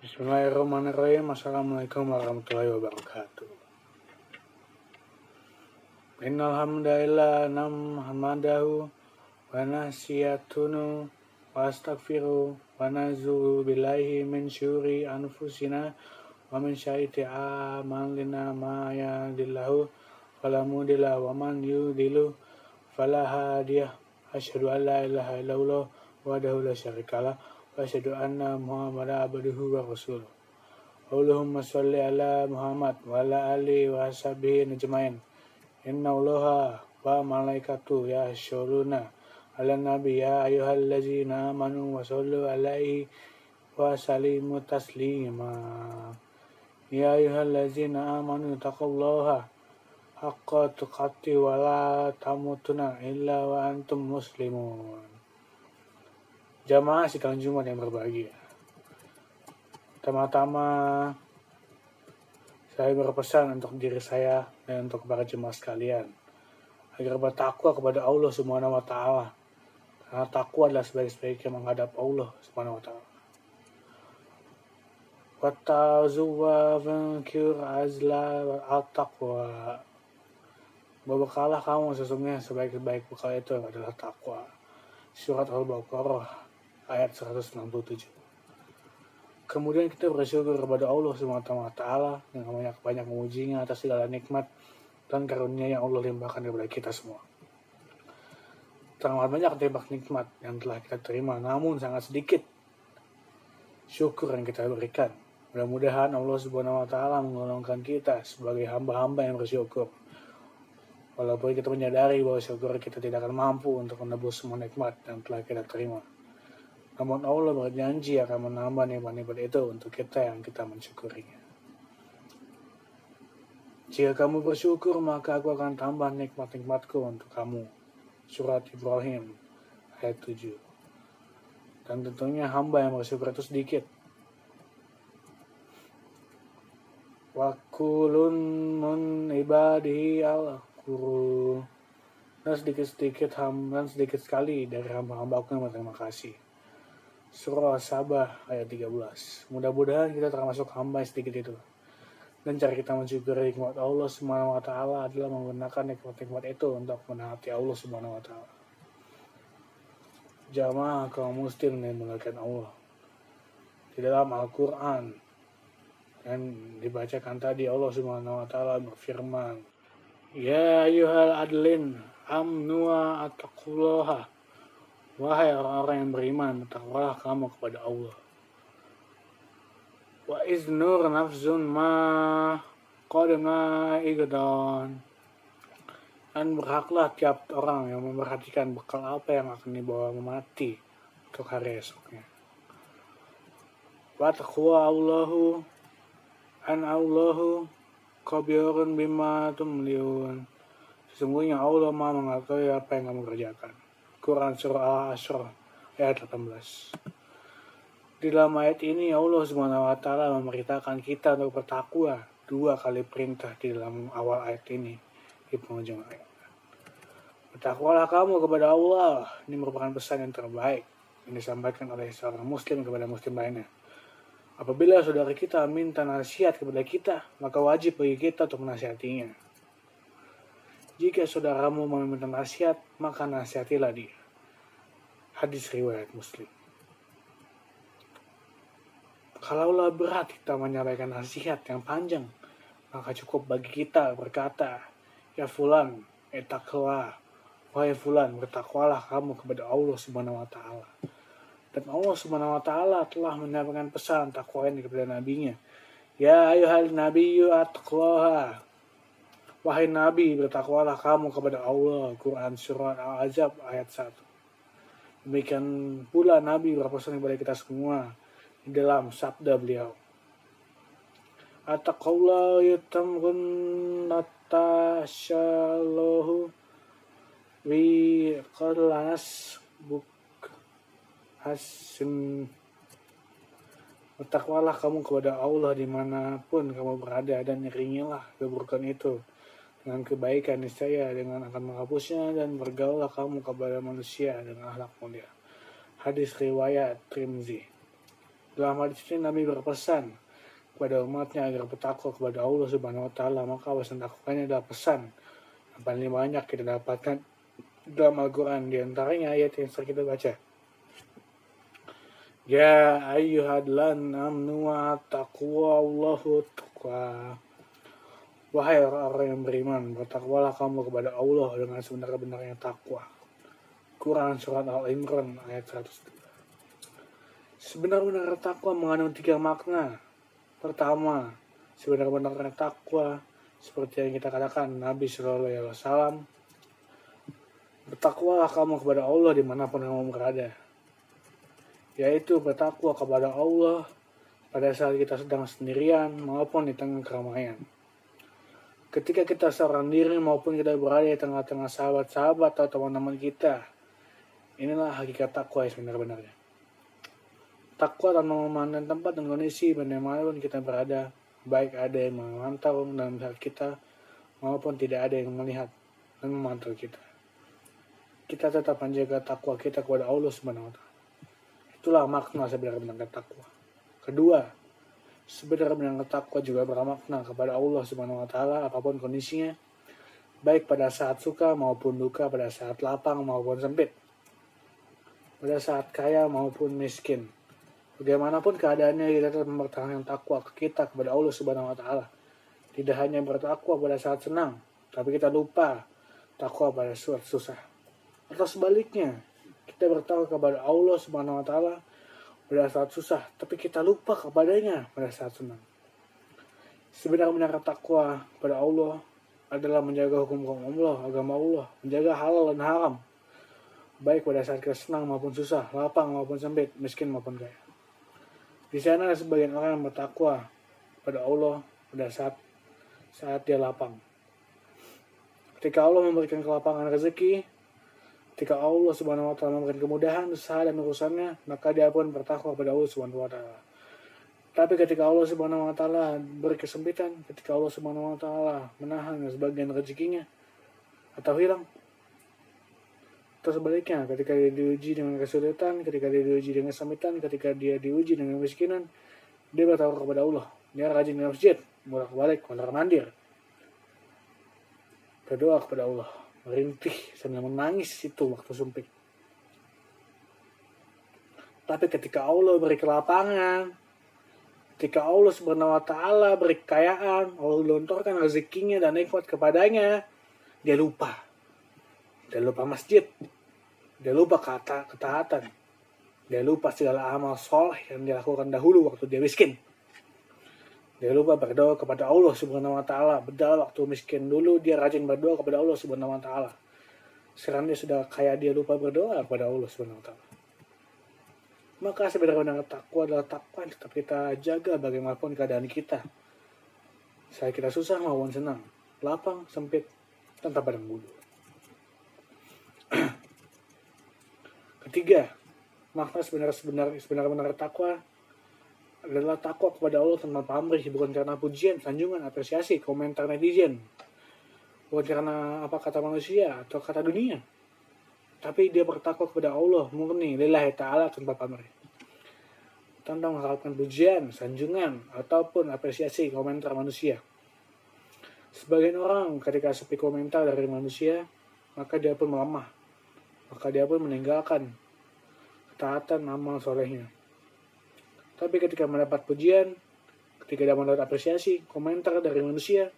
Bismillahirrahmanirrahim. Assalamualaikum warahmatullahi wabarakatuh. Innal hamdalillah nahmadahu wa nasyatunu wa astaghfiru wa nazuhu billahi min syururi anfusina wa min syarriti a'malina ma yahdihillahu fala mudilla wa man yudlil fala hadiya. Asyhadu an la ilaha illallah wahdahu la syarikalah wa asyhadu anna Muhammadan abduhu wa rasuluh. Allahumma sholli ala Muhammad wa ala alihi wa sahbihi ajmain. Inna Allaha wa malaikatu yashuruna ala nabi ya ayyuhallazina amanu wa shollu alaihi wa sallimu taslima. Ya ayyuhallazina amanu taqullaha haqqa tuqatih wa la tamutunna illa wa antum muslimun. Jamaah sidang Jumat yang berbahagia. Pertama-tama saya berpesan untuk diri saya dan untuk para jemaah sekalian agar bertakwa kepada Allah Subhanahu wa taala. Karena takwa adalah sebaik-baiknya menghadap Allah Subhanahu wa taala. Wattazuwa fankir azla at-taqwa. Berbekalah kamu sesungguhnya sebaik-baik bekal itu adalah takwa. Surat Al-Baqarah ayat 167. Kemudian kita bersyukur kepada Allah SWT dengan banyak memujinya atas segala nikmat dan karunia yang Allah limpahkan kepada kita semua. Terlalu banyak nikmat yang telah kita terima, namun sangat sedikit syukur yang kita berikan. Mudah-mudahan Allah SWT menggolongkan kita sebagai hamba-hamba yang bersyukur. Walaupun kita menyadari bahwa syukur kita tidak akan mampu untuk menebus semua nikmat yang telah kita terima. Namun Allah berjanji akan menambah nikmat-nikmat itu untuk kita yang kita mensyukurinya. Jika kamu bersyukur, maka aku akan tambah nikmat-nikmatku untuk kamu. Surat Ibrahim ayat 7. Dan tentunya hamba yang bersyukur itu sedikit. Wa kulun mun ibadihi al-quru. Dan sedikit sekali dari hamba-hambaku yang berterima kasih. Surah Sabah ayat 13. Mudah-mudahan kita termasuk hamba yang sedikit itu. Dan cara kita mensyukuri nikmat Allah Subhanahu wa taala adalah menggunakan nikmat-nikmat itu untuk menaati Allah Subhanahu wa taala. Jamaah kaum muslim yang dimuliakan Allah. Di dalam Al-Qur'an dan dibacakan tadi Allah Subhanahu wa taala berfirman, "Ya ayyuhal adlin amnu wa attaqullaha." Wahai orang-orang yang beriman, bertakwalah kamu kepada Allah. Wa iznur nafsun ma qadma igdan. Dan berhaklah tiap orang yang memperhatikan bekal apa yang akan dibawa mati untuk hari esoknya. Wa taqwa Allahu an Allahu khabirun bima tumliun. Sesungguhnya Allah Maha mengetahui apa yang kamu kerjakan. Quran Surah Al-Asr ayat 18. Di dalam ayat ini Allah Subhanahu wa taala memerintahkan kita untuk bertakwa 2 kali perintah di dalam awal ayat ini di penghujung ayat. Bertakwalah kamu kepada Allah. Ini merupakan pesan yang terbaik yang disampaikan oleh seorang muslim kepada muslim lainnya. Apabila saudara kita minta nasihat kepada kita, maka wajib bagi kita untuk menasihatinya. Jika saudaramu meminta nasihat, maka nasihatilah dia. Hadis riwayat Muslim. Kalaulah berat kita menyampaikan nasihat yang panjang, maka cukup bagi kita berkata, "Ya fulan, ittaqillah." Wahai fulan, bertakwalah kamu kepada Allah Subhanahu wa taala. Dan Allah Subhanahu wa taala telah menyampaikan pesan takwa ini kepada nabinya. Ya ayyuhal nabiyyu attaqwaha. Wahai Nabi, bertakwalah kamu kepada Allah. Quran Surah Al-Ahzab ayat 1. Demikian pula Nabi berpesan kepada kita semua di dalam sabda beliau. Attaqullah yatamgun natashallahu wi qalas buk hasim. Bertakwalah kamu kepada Allah dimanapun kamu berada dan iringilah keburukan itu dengan kebaikan, niscaya dengan akan menghapusnya, dan bergaullah kamu kepada manusia dengan akhlak mulia. Hadis riwayat Tirmizi. Dalam hadis ini Nabi berpesan kepada umatnya agar bertakwa kepada Allah Subhanahu wa taala, maka pesan takwanya adalah pesan yang paling banyak kita dapatkan dalam Al-Quran, di antaranya ayat yang sering kita baca. Ya ayyuhalladzina amanu wattaqullaha taqwa. Wahai orang-orang yang beriman, bertakwalah kamu kepada Allah dengan sebenar-benarnya takwa. Quran surat Al-Imran ayat 102. Sebenar-benar takwa mengandung 3 makna. Pertama, sebenar-benarnya takwa seperti yang kita katakan Nabi Shallallahu Alaihi Wasallam, bertakwalah kamu kepada Allah dimanapun kamu berada, yaitu bertakwa kepada Allah pada saat kita sedang sendirian maupun di tengah keramaian. Ketika kita seorang diri maupun kita berada di tengah-tengah sahabat-sahabat atau teman-teman kita, inilah hakikat takwa yang sebenar-benarnya. Takwa tanpa memandang tempat dan kondisi dimanapun kita berada, baik ada yang memantau dan melihat kita maupun tidak ada yang melihat dan memantau kita. Kita tetap menjaga takwa kita kepada Allah Subhanahu wa taala. Itulah makna sebenar-benarnya takwa. Kedua, sebenar-benarnya takwa juga bermakna kepada Allah Subhanahu wa taala apapun kondisinya, baik pada saat suka maupun duka, pada saat lapang maupun sempit, pada saat kaya maupun miskin. Bagaimanapun keadaannya, kita tetap mempertahankan takwa kita kepada Allah Subhanahu wa taala. Tidak hanya bertakwa pada saat senang, tapi kita lupa takwa pada saat susah. Atau sebaliknya, kita bertakwa kepada Allah Subhanahu wa taala pada saat susah, tapi kita lupa kepadanya pada saat senang. Sebenarnya takwa pada Allah adalah menjaga hukum-hukum Allah, agama Allah, menjaga halal dan haram, baik pada saat kita senang maupun susah, lapang maupun sempit, miskin maupun kaya. Di sana ada sebagian orang yang bertakwa pada Allah pada saat dia lapang. Ketika Allah memberikan kelapangan rezeki, ketika Allah Subhanahu wa taala memberikan kemudahan usaha dan urusannya, maka dia pun bertakwa kepada Allah Subhanahu wa taala. Tapi ketika Allah Subhanahu wa taala beri kesempitan, ketika Allah Subhanahu wa taala menahan sebagian rezekinya atau hilang, atau sebaliknya, ketika dia diuji dengan kesulitan, ketika dia diuji dengan kesempitan, ketika dia diuji dengan kemiskinan, dia bertakwa kepada Allah. Dia rajin di masjid, bolak-balik, mondar-mandir, berdoa kepada Allah, merintih sambil menangis itu waktu sempit. Tapi ketika Allah beri kelapangan, ketika Allah Subhanahu wa taala beri kekayaan, Allah lontorkan rezekinya dan nikmat kepadanya, dia lupa. Dia lupa masjid, dia lupa ketaatan, dia lupa segala amal soleh yang dia lakukan dahulu waktu dia miskin. Dia lupa berdoa kepada Allah Subhanahu wa taala. Padahal waktu miskin dulu dia rajin berdoa kepada Allah Subhanahu wa taala. Sekarang dia sudah kaya, dia lupa berdoa kepada Allah Subhanahu wa taala. Maka sebenarnya takwa adalah takwa yang tetap kita jaga bagaimanapun keadaan kita. Saat kita susah maupun senang, lapang, sempit, tanpa pandang bulu. Ketiga, makna sebenar-benar takwa adalah takwa kepada Allah tanpa pamrih, bukan karena pujian, sanjungan, apresiasi, komentar netizen, bukan karena apa kata manusia atau kata dunia, tapi dia bertakwa kepada Allah murni lillahi ta'ala tanpa pamrih, tanpa mengharapkan pujian, sanjungan, ataupun apresiasi, komentar manusia. Sebagian orang ketika sepi komentar dari manusia, maka dia pun melemah, maka dia pun meninggalkan ketaatan amal solehnya. Tapi ketika mendapat pujian, ketika dia mendapat apresiasi, komentar dari manusia,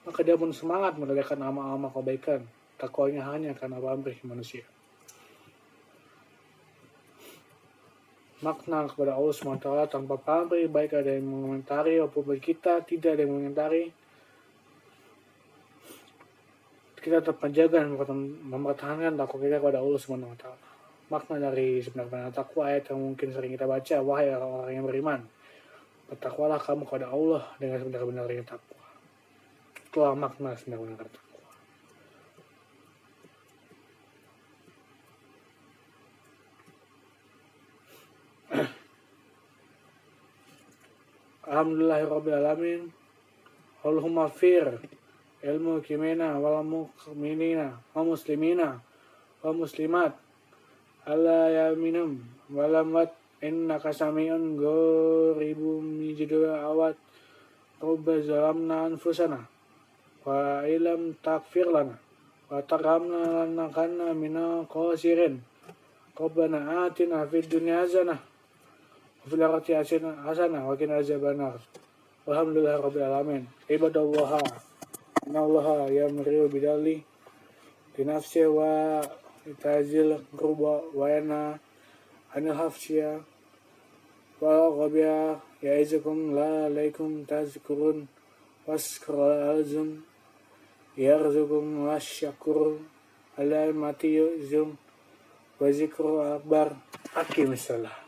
maka dia pun semangat mengerjakan amal-amal kebaikan, takwanya hanya karena pamrih manusia. Makna kepada Allah SWT tanpa pamrih, baik ada yang mengomentari maupun bagi kita tidak ada yang mengomentari, kita tetap menjaga dan mempertahankan takwa kita kepada Allah SWT. Makna dari sebenarnya takwa ayat yang mungkin sering kita baca, wahai orang-orang yang beriman, bertakwalah kamu kepada Allah dengan sebenar-benarnya takwa. Itulah makna sebenar-benarnya takwa. Alhamdulillahirrabbilalamin. Allahumma fir ilmu kimina wal mu'minina wa muslimina wa muslimat alla yaminum walamwat innaka sami'un qaribun mujibul da'awat. Rabbana zalamna anfusana wa illam taghfir lana wa tarhamna lanakunanna minal khasirin. Rabbana atina fid dunya hasanah wa fil akhirati hasanah wa qina adzabannar. Alhamdulillah rabbil alamin. Ibadallah, innallaha ya'muru bil adli binafsi wa itazil qurba wa yanha 'anil fahsya'i wal munkari ya'izukum la'allakum tadhkurun waskurul yarzukum wasyakur ala mati yuzum wa zikru akbar. Aqimissalah.